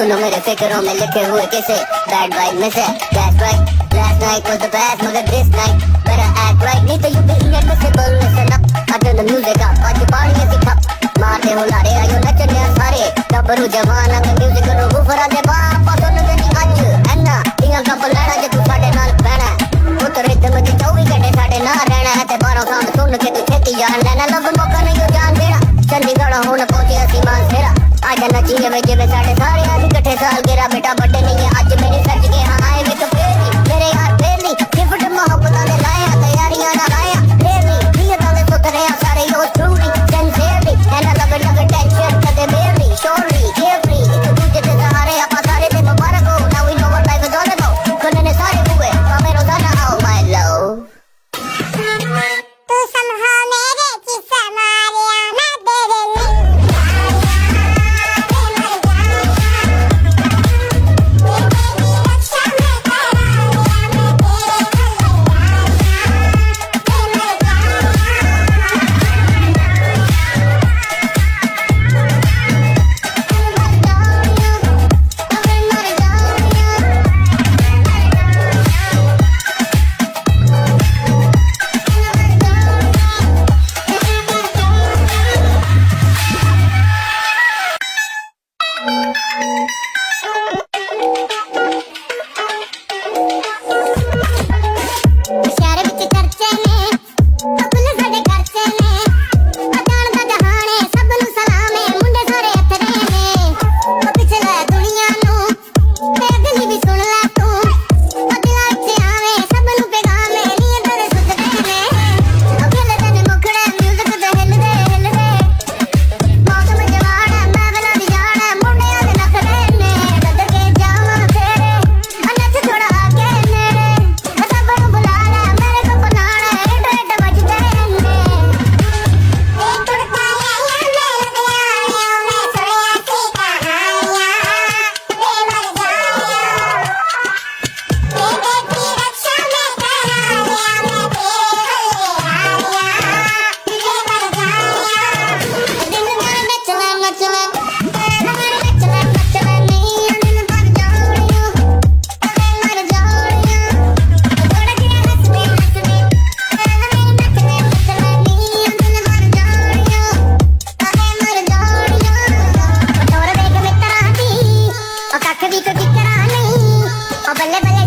सुनो मेरे फिक्रों में लिखे हुए किसे बैड वाइब में से that's right last night was the best मगर this night better act right नहीं तो you be invisible listen up I turn the music up आज पानी ऐसी खप मारते हो लारे आयो नचने सारे गबरू जवान अगर म्यूजिक करो गुफरा दे बापा सुन दे नी आज एना दियां कप लड़ा जे तू साडे नाल बहना उतरे ते मुझे 24 घंटे साडे नाल रहना है ते 12 साल सुन के तू छेती जान लेना लब मौका नहीं जान देना चंडीगढ़ होने पहुंचे असी मान फेरा आज नचिए में जिवे साढ़े सारे आज इकट्ठे साल गिरा बेटा बर्थडे नहीं है आज मेरी सच के हाँ आए वे तो मेरे यार फेरली गिफ्ट मोहब्बत ने लाया तैयारियां ना लाया फेरली नियत ने सुधरे सारे यो ट्रूली सिंसियरली एंड लग टेंशन कदे मेरली शोरली केयरफ्री एक दूजे के सहारे आपा सारे ते मुबारक हो now we know what life is all about कोने ने सारे हुए हमें रोजाना आओ माय लव तू समझा मेरे किस्सा मारिया ना तेरे बल्ले बल्ले